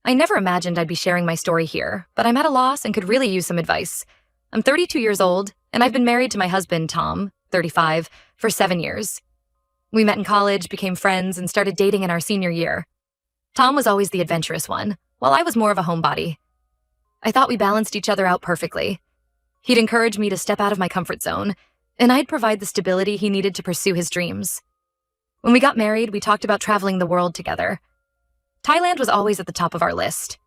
I never imagined I'd be sharing my story here, but I'm at a loss and could really use some advice. I'm 32 years old, and I've been married to my husband, Tom, 35, for 7 years. We met in college, became friends, and started dating in our senior year. Tom was always the adventurous one, while I was more of a homebody. I thought we balanced each other out perfectly. He'd encourage me to step out of my comfort zone, and I'd provide the stability he needed to pursue his dreams. When we got married, we talked about traveling the world together. Thailand was always at the top of our list.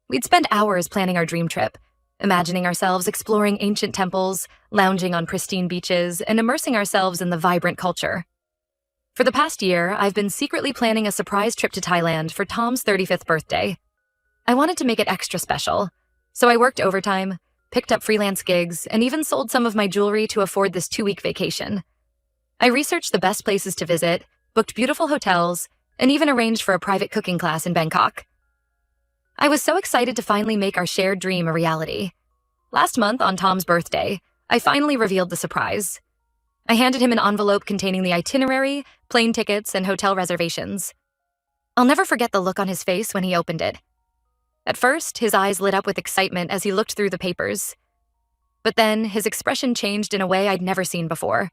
We'd spend hours planning our dream trip, imagining ourselves exploring ancient temples, lounging on pristine beaches, and immersing ourselves in the vibrant culture. For the past year, I've been secretly planning a surprise trip to Thailand for Tom's 35th birthday. I wanted to make it extra special, so I worked overtime, picked up freelance gigs, and even sold some of my jewelry to afford this 2-week vacation. I researched the best places to visit, booked beautiful hotels, and even arranged for a private cooking class in Bangkok. I was so excited to finally make our shared dream a reality. Last month, on Tom's birthday, I finally revealed the surprise. I handed him an envelope containing the itinerary, plane tickets, and hotel reservations. I'll never forget the look on his face when he opened it. At first, his eyes lit up with excitement as he looked through the papers. But then, his expression changed in a way I'd never seen before.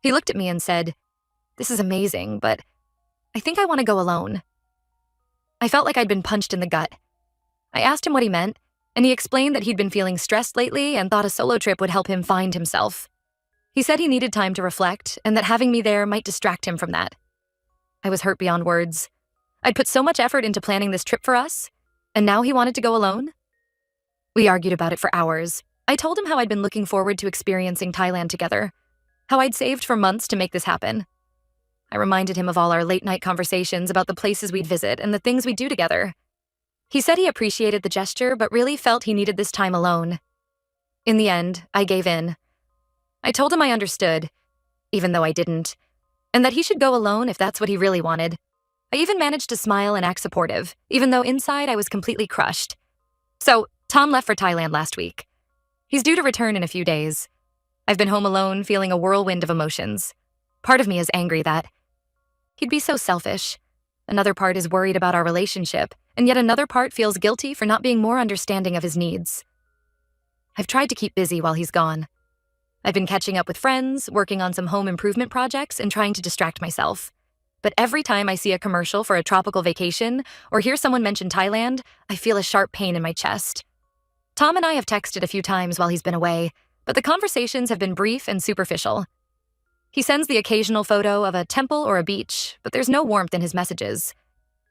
He looked at me and said, "This is amazing, but I think I want to go alone." I felt like I'd been punched in the gut. I asked him what he meant, and he explained that he'd been feeling stressed lately and thought a solo trip would help him find himself. He said he needed time to reflect, and that having me there might distract him from that. I was hurt beyond words. I'd put so much effort into planning this trip for us, and now he wanted to go alone? We argued about it for hours. I told him how I'd been looking forward to experiencing Thailand together, how I'd saved for months to make this happen. I reminded him of all our late-night conversations about the places we'd visit and the things we'd do together. He said he appreciated the gesture, but really felt he needed this time alone. In the end, I gave in. I told him I understood, even though I didn't, and that he should go alone if that's what he really wanted. I even managed to smile and act supportive, even though inside I was completely crushed. So, Tom left for Thailand last week. He's due to return in a few days. I've been home alone, feeling a whirlwind of emotions. Part of me is angry that he'd be so selfish. Another part is worried about our relationship, and yet another part feels guilty for not being more understanding of his needs. I've tried to keep busy while he's gone. I've been catching up with friends, working on some home improvement projects, and trying to distract myself. But every time I see a commercial for a tropical vacation or hear someone mention Thailand, I feel a sharp pain in my chest. Tom and I have texted a few times while he's been away, but the conversations have been brief and superficial. He sends the occasional photo of a temple or a beach, but there's no warmth in his messages.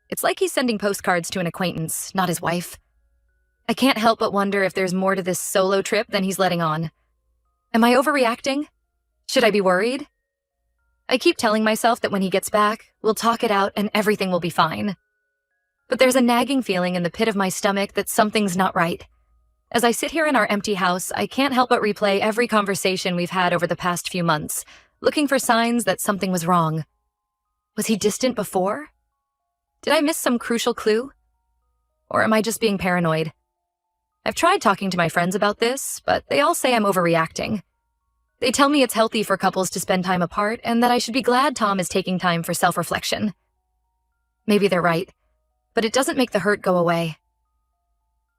It's like he's sending postcards to an acquaintance, not his wife. I can't help but wonder if there's more to this solo trip than he's letting on. Am I overreacting? Should I be worried? I keep telling myself that when he gets back, we'll talk it out and everything will be fine. But there's a nagging feeling in the pit of my stomach that something's not right. As I sit here in our empty house, I can't help but replay every conversation we've had over the past few months, looking for signs that something was wrong. Was he distant before? Did I miss some crucial clue? Or am I just being paranoid? I've tried talking to my friends about this, but they all say I'm overreacting. They tell me it's healthy for couples to spend time apart and that I should be glad Tom is taking time for self-reflection. Maybe they're right, but it doesn't make the hurt go away.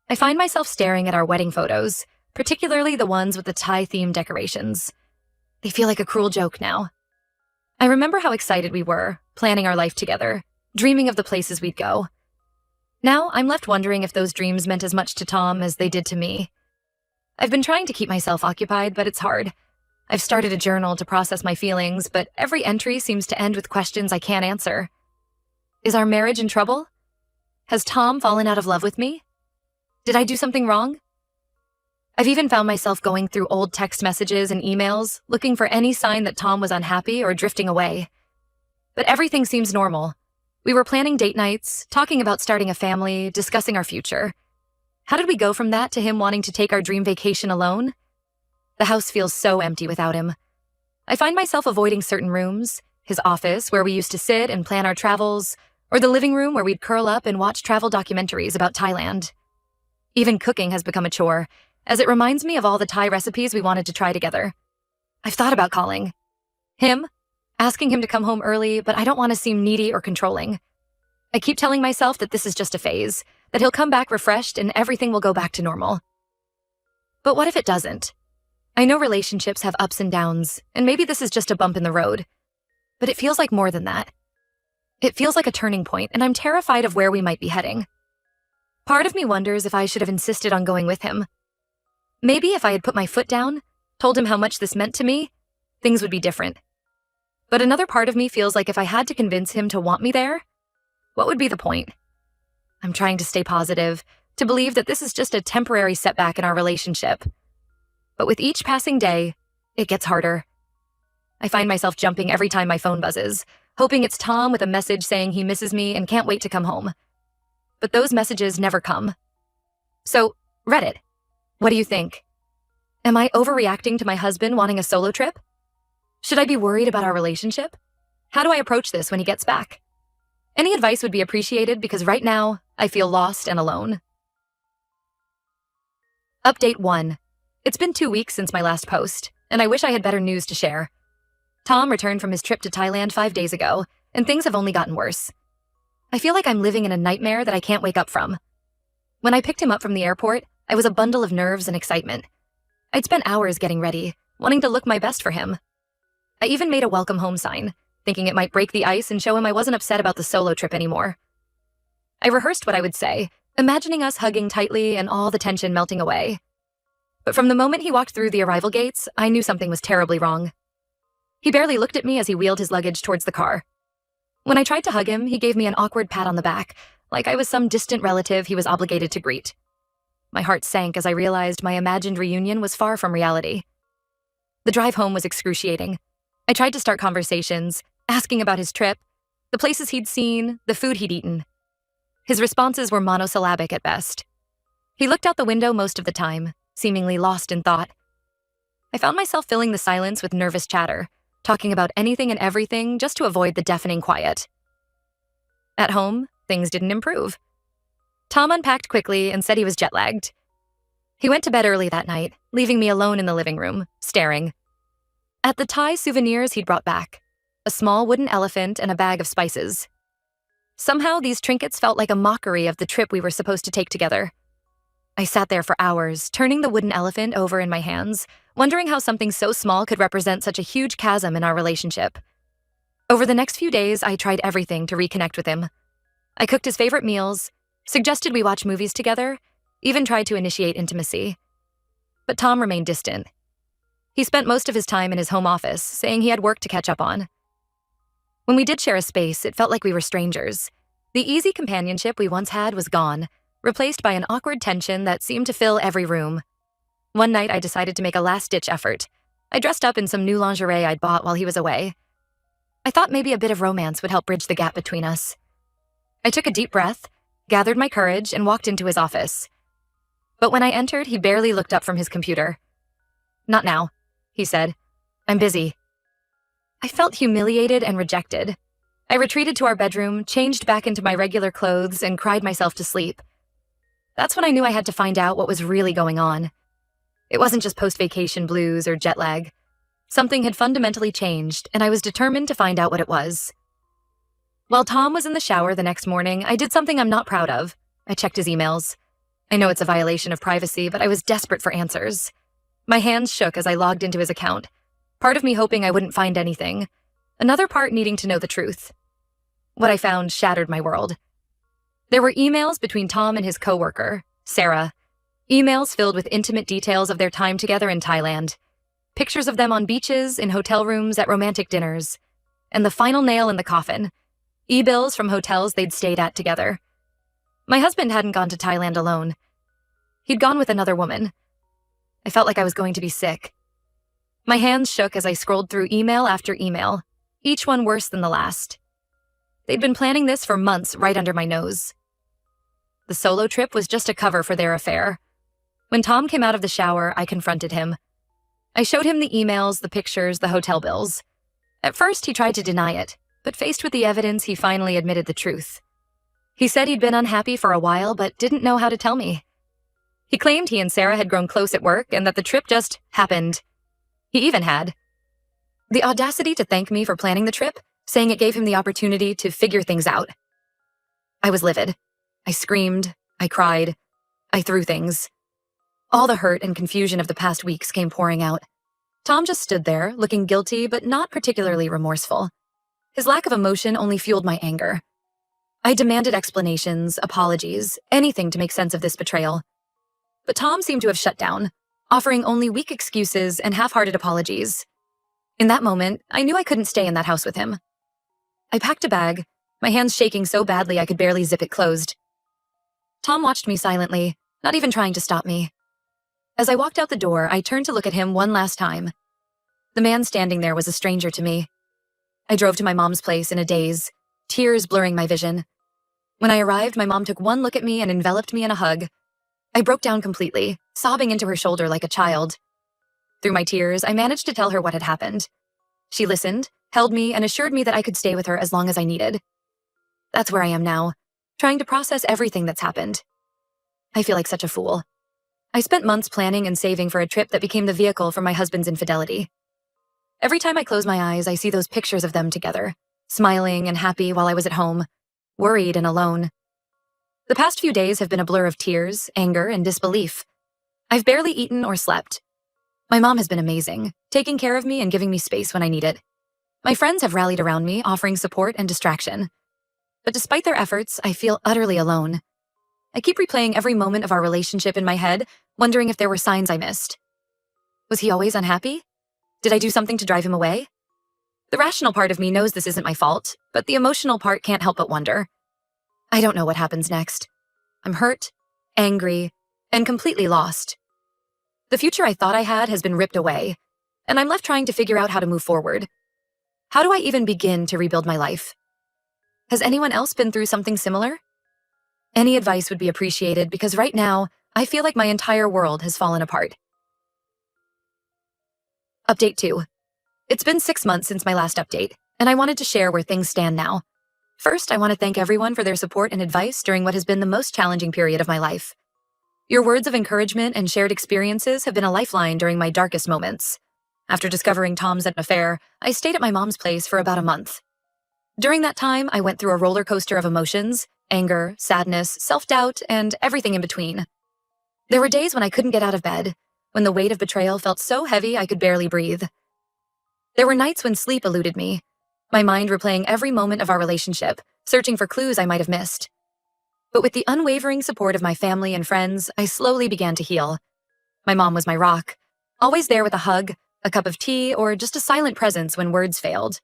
I find myself staring at our wedding photos, particularly the ones with the Thai-themed decorations. They feel like a cruel joke now. I remember how excited we were, planning our life together, dreaming of the places we'd go. Now, I'm left wondering if those dreams meant as much to Tom as they did to me. I've been trying to keep myself occupied, but it's hard. I've started a journal to process my feelings, but every entry seems to end with questions I can't answer. Is our marriage in trouble? Has Tom fallen out of love with me? Did I do something wrong? I've even found myself going through old text messages and emails, looking for any sign that Tom was unhappy or drifting away. But everything seems normal. We were planning date nights, talking about starting a family, discussing our future. How did we go from that to him wanting to take our dream vacation alone? The house feels so empty without him. I find myself avoiding certain rooms, his office where we used to sit and plan our travels, or the living room where we'd curl up and watch travel documentaries about Thailand. Even cooking has become a chore, as it reminds me of all the Thai recipes we wanted to try together. I've thought about calling him, asking him to come home early, but I don't want to seem needy or controlling. I keep telling myself that this is just a phase, that he'll come back refreshed and everything will go back to normal. But what if it doesn't? I know relationships have ups and downs, and maybe this is just a bump in the road. But it feels like more than that. It feels like a turning point, and I'm terrified of where we might be heading. Part of me wonders if I should have insisted on going with him. Maybe if I had put my foot down, told him how much this meant to me, things would be different. But another part of me feels like if I had to convince him to want me there, what would be the point? I'm trying to stay positive, to believe that this is just a temporary setback in our relationship. But with each passing day, it gets harder. I find myself jumping every time my phone buzzes, hoping it's Tom with a message saying he misses me and can't wait to come home. But those messages never come. So, Reddit, what do you think? Am I overreacting to my husband wanting a solo trip? Should I be worried about our relationship? How do I approach this when he gets back? Any advice would be appreciated because right now, I feel lost and alone. Update 1. It's been 2 weeks since my last post, and I wish I had better news to share. Tom returned from his trip to Thailand 5 days ago, and things have only gotten worse. I feel like I'm living in a nightmare that I can't wake up from. When I picked him up from the airport, I was a bundle of nerves and excitement. I'd spent hours getting ready, wanting to look my best for him. I even made a welcome home sign, thinking it might break the ice and show him I wasn't upset about the solo trip anymore. I rehearsed what I would say, imagining us hugging tightly and all the tension melting away. But from the moment he walked through the arrival gates, I knew something was terribly wrong. He barely looked at me as he wheeled his luggage towards the car. When I tried to hug him, he gave me an awkward pat on the back, like I was some distant relative he was obligated to greet. My heart sank as I realized my imagined reunion was far from reality. The drive home was excruciating. I tried to start conversations, asking about his trip, the places he'd seen, the food he'd eaten. His responses were monosyllabic at best. He looked out the window most of the time, seemingly lost in thought. I found myself filling the silence with nervous chatter, talking about anything and everything just to avoid the deafening quiet. At home, things didn't improve. Tom unpacked quickly and said he was jet-lagged. He went to bed early that night, leaving me alone in the living room, staring. At the Thai souvenirs he'd brought back, a small wooden elephant and a bag of spices. Somehow, these trinkets felt like a mockery of the trip we were supposed to take together. I sat there for hours, turning the wooden elephant over in my hands, wondering how something so small could represent such a huge chasm in our relationship. Over the next few days, I tried everything to reconnect with him. I cooked his favorite meals, suggested we watch movies together, even tried to initiate intimacy. But Tom remained distant. He spent most of his time in his home office, saying he had work to catch up on. When we did share a space, it felt like we were strangers. The easy companionship we once had was gone, replaced by an awkward tension that seemed to fill every room. One night, I decided to make a last-ditch effort. I dressed up in some new lingerie I'd bought while he was away. I thought maybe a bit of romance would help bridge the gap between us. I took a deep breath, gathered my courage, and walked into his office. But when I entered, he barely looked up from his computer. "Not now," he said. "I'm busy." I felt humiliated and rejected. I retreated to our bedroom, changed back into my regular clothes, and cried myself to sleep. That's when I knew I had to find out what was really going on. It wasn't just post-vacation blues or jet lag. Something had fundamentally changed, and I was determined to find out what it was. While Tom was in the shower the next morning, I did something I'm not proud of. I checked his emails. I know it's a violation of privacy, but I was desperate for answers. My hands shook as I logged into his account, part of me hoping I wouldn't find anything, another part needing to know the truth. What I found shattered my world. There were emails between Tom and his coworker, Sarah. Emails filled with intimate details of their time together in Thailand. Pictures of them on beaches, in hotel rooms, at romantic dinners. And the final nail in the coffin, e-bills from hotels they'd stayed at together. My husband hadn't gone to Thailand alone. He'd gone with another woman. I felt like I was going to be sick. My hands shook as I scrolled through email after email, each one worse than the last. They'd been planning this for months right under my nose. The solo trip was just a cover for their affair. When Tom came out of the shower, I confronted him. I showed him the emails, the pictures, the hotel bills. At first, he tried to deny it, but faced with the evidence, he finally admitted the truth. He said he'd been unhappy for a while, but didn't know how to tell me. He claimed he and Sarah had grown close at work and that the trip just happened. He even had the audacity to thank me for planning the trip, saying it gave him the opportunity to figure things out. I was livid. I screamed. I cried. I threw things. All the hurt and confusion of the past weeks came pouring out. Tom just stood there, looking guilty but not particularly remorseful. His lack of emotion only fueled my anger. I demanded explanations, apologies, anything to make sense of this betrayal. But Tom seemed to have shut down, offering only weak excuses and half-hearted apologies. In that moment, I knew I couldn't stay in that house with him. I packed a bag, my hands shaking so badly I could barely zip it closed. Tom watched me silently, not even trying to stop me. As I walked out the door, I turned to look at him one last time. The man standing there was a stranger to me. I drove to my mom's place in a daze, tears blurring my vision. When I arrived, my mom took one look at me and enveloped me in a hug. I broke down completely, sobbing into her shoulder like a child. Through my tears, I managed to tell her what had happened. She listened, held me, and assured me that I could stay with her as long as I needed. That's where I am now, trying to process everything that's happened. I feel like such a fool. I spent months planning and saving for a trip that became the vehicle for my husband's infidelity. Every time I close my eyes, I see those pictures of them together, smiling and happy while I was at home, worried and alone. The past few days have been a blur of tears, anger, and disbelief. I've barely eaten or slept. My mom has been amazing, taking care of me and giving me space when I need it. My friends have rallied around me, offering support and distraction. But despite their efforts, I feel utterly alone. I keep replaying every moment of our relationship in my head, wondering if there were signs I missed. Was he always unhappy? Did I do something to drive him away? The rational part of me knows this isn't my fault, but the emotional part can't help but wonder. I don't know what happens next. I'm hurt, angry, and completely lost. The future I thought I had has been ripped away, and I'm left trying to figure out how to move forward. How do I even begin to rebuild my life? Has anyone else been through something similar? Any advice would be appreciated because right now, I feel like my entire world has fallen apart. Update 2. It's been 6 months since my last update, and I wanted to share where things stand now. First, I want to thank everyone for their support and advice during what has been the most challenging period of my life. Your words of encouragement and shared experiences have been a lifeline during my darkest moments. After discovering Tom's affair, I stayed at my mom's place for about a month. During that time, I went through a roller coaster of emotions, anger, sadness, self-doubt, and everything in between. There were days when I couldn't get out of bed, when the weight of betrayal felt so heavy I could barely breathe. There were nights when sleep eluded me, my mind replaying every moment of our relationship, searching for clues I might have missed. But with the unwavering support of my family and friends, I slowly began to heal. My mom was my rock, always there with a hug, a cup of tea, or just a silent presence when words failed.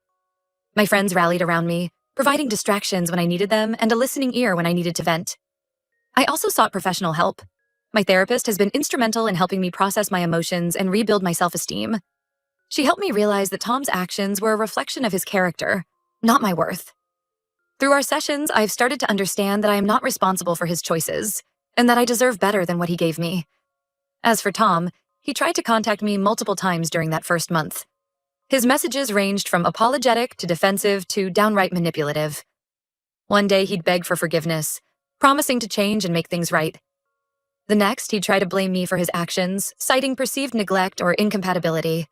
My friends rallied around me, providing distractions when I needed them and a listening ear when I needed to vent. I also sought professional help. My therapist has been instrumental in helping me process my emotions and rebuild my self-esteem. She helped me realize that Tom's actions were a reflection of his character, not my worth. Through our sessions, I've started to understand that I am not responsible for his choices, and that I deserve better than what he gave me. As for Tom, he tried to contact me multiple times during that first month. His messages ranged from apologetic to defensive to downright manipulative. One day he'd beg for forgiveness, promising to change and make things right. The next, he'd try to blame me for his actions, citing perceived neglect or incompatibility.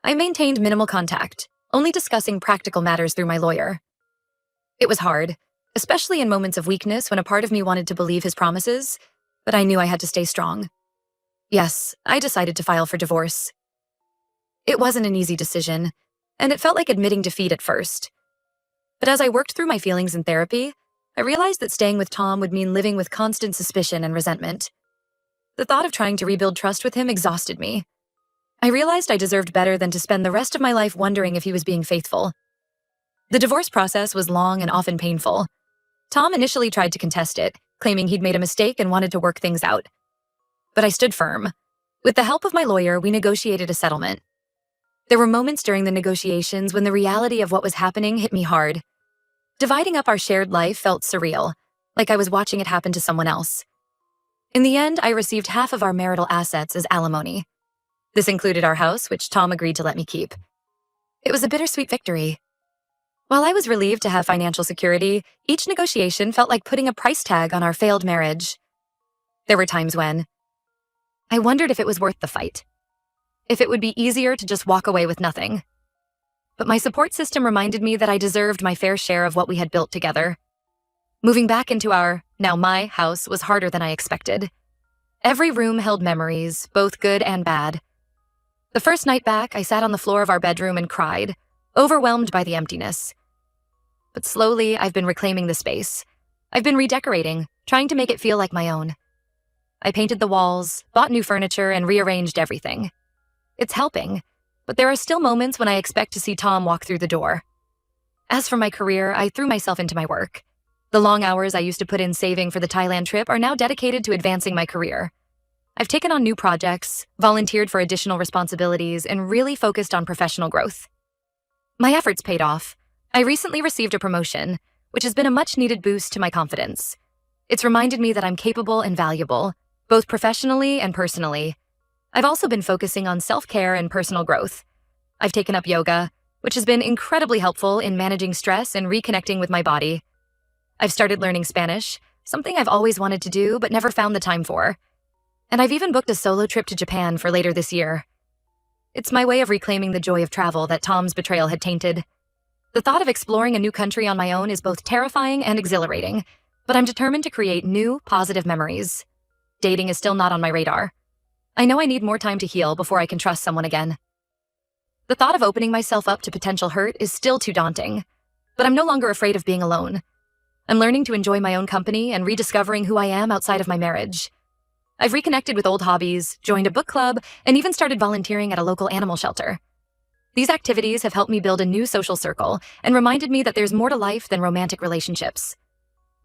I maintained minimal contact, only discussing practical matters through my lawyer. It was hard, especially in moments of weakness when a part of me wanted to believe his promises, but I knew I had to stay strong. Yes, I decided to file for divorce. It wasn't an easy decision, and it felt like admitting defeat at first. But as I worked through my feelings in therapy, I realized that staying with Tom would mean living with constant suspicion and resentment. The thought of trying to rebuild trust with him exhausted me. I realized I deserved better than to spend the rest of my life wondering if he was being faithful. The divorce process was long and often painful. Tom initially tried to contest it, claiming he'd made a mistake and wanted to work things out. But I stood firm. With the help of my lawyer, we negotiated a settlement. There were moments during the negotiations when the reality of what was happening hit me hard. Dividing up our shared life felt surreal, like I was watching it happen to someone else. In the end, I received half of our marital assets as alimony. This included our house, which Tom agreed to let me keep. It was a bittersweet victory. While I was relieved to have financial security, each negotiation felt like putting a price tag on our failed marriage. There were times when I wondered if it was worth the fight, if it would be easier to just walk away with nothing. But my support system reminded me that I deserved my fair share of what we had built together. Moving back into our, now my, house was harder than I expected. Every room held memories, both good and bad. The first night back, I sat on the floor of our bedroom and cried, overwhelmed by the emptiness. But slowly, I've been reclaiming the space. I've been redecorating, trying to make it feel like my own. I painted the walls, bought new furniture, and rearranged everything. It's helping, but there are still moments when I expect to see Tom walk through the door. As for my career, I threw myself into my work. The long hours I used to put in saving for the Thailand trip are now dedicated to advancing my career. I've taken on new projects, volunteered for additional responsibilities, and really focused on professional growth. My efforts paid off. I recently received a promotion, which has been a much-needed boost to my confidence. It's reminded me that I'm capable and valuable, both professionally and personally. I've also been focusing on self-care and personal growth. I've taken up yoga, which has been incredibly helpful in managing stress and reconnecting with my body. I've started learning Spanish, something I've always wanted to do but never found the time for. And I've even booked a solo trip to Japan for later this year. It's my way of reclaiming the joy of travel that Tom's betrayal had tainted. The thought of exploring a new country on my own is both terrifying and exhilarating, but I'm determined to create new, positive memories. Dating is still not on my radar. I know I need more time to heal before I can trust someone again. The thought of opening myself up to potential hurt is still too daunting, but I'm no longer afraid of being alone. I'm learning to enjoy my own company and rediscovering who I am outside of my marriage. I've reconnected with old hobbies, joined a book club, and even started volunteering at a local animal shelter. These activities have helped me build a new social circle and reminded me that there's more to life than romantic relationships.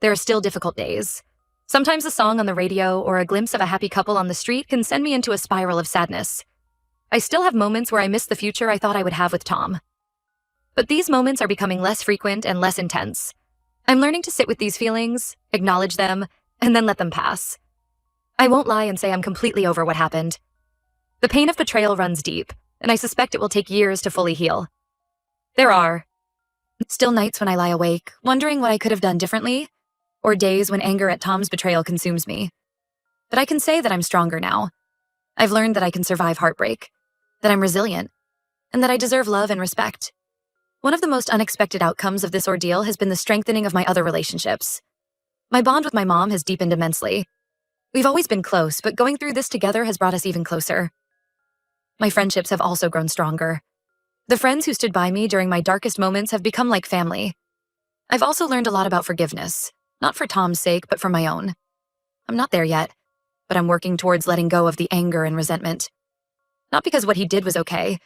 There are still difficult days. Sometimes a song on the radio or a glimpse of a happy couple on the street can send me into a spiral of sadness. I still have moments where I miss the future I thought I would have with Tom. But these moments are becoming less frequent and less intense. I'm learning to sit with these feelings, acknowledge them, and then let them pass. I won't lie and say I'm completely over what happened. The pain of betrayal runs deep, and I suspect it will take years to fully heal. There are still nights when I lie awake, wondering what I could have done differently, or days when anger at Tom's betrayal consumes me. But I can say that I'm stronger now. I've learned that I can survive heartbreak, that I'm resilient, and that I deserve love and respect. One of the most unexpected outcomes of this ordeal has been the strengthening of my other relationships. My bond with my mom has deepened immensely. We've always been close, but going through this together has brought us even closer. My friendships have also grown stronger. The friends who stood by me during my darkest moments have become like family. I've also learned a lot about forgiveness, not for Tom's sake, but for my own. I'm not there yet, but I'm working towards letting go of the anger and resentment. Not because what he did was okay,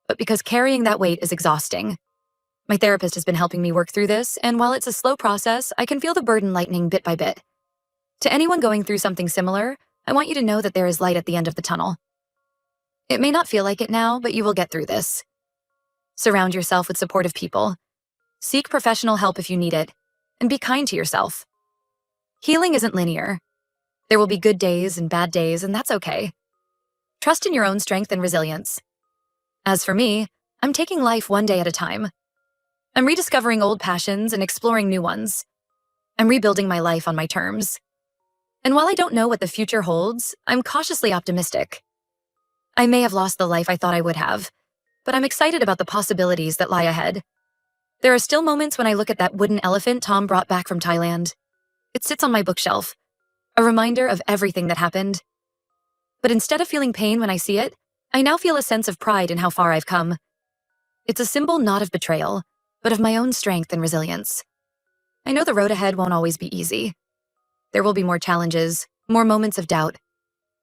but because carrying that weight is exhausting. My therapist has been helping me work through this, and while it's a slow process, I can feel the burden lightening bit by bit. To anyone going through something similar, I want you to know that there is light at the end of the tunnel. It may not feel like it now, but you will get through this. Surround yourself with supportive people. Seek professional help if you need it, and be kind to yourself. Healing isn't linear. There will be good days and bad days, and that's okay. Trust in your own strength and resilience. As for me, I'm taking life one day at a time. I'm rediscovering old passions and exploring new ones. I'm rebuilding my life on my terms. And while I don't know what the future holds, I'm cautiously optimistic. I may have lost the life I thought I would have, but I'm excited about the possibilities that lie ahead. There are still moments when I look at that wooden elephant Tom brought back from Thailand. It sits on my bookshelf, a reminder of everything that happened. But instead of feeling pain when I see it, I now feel a sense of pride in how far I've come. It's a symbol not of betrayal, but of my own strength and resilience. I know the road ahead won't always be easy. There will be more challenges, more moments of doubt,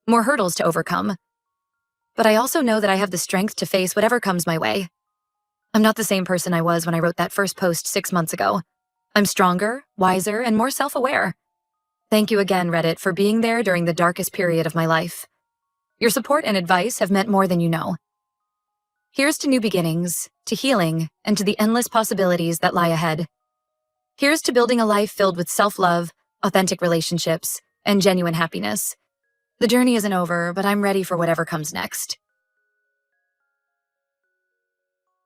more hurdles to overcome. But I also know that I have the strength to face whatever comes my way. I'm not the same person I was when I wrote that first post 6 months ago. I'm stronger, wiser, and more self-aware. Thank you again, Reddit, for being there during the darkest period of my life. Your support and advice have meant more than you know. Here's to new beginnings, to healing, and to the endless possibilities that lie ahead. Here's to building a life filled with self-love, authentic relationships, and genuine happiness. The journey isn't over, but I'm ready for whatever comes next.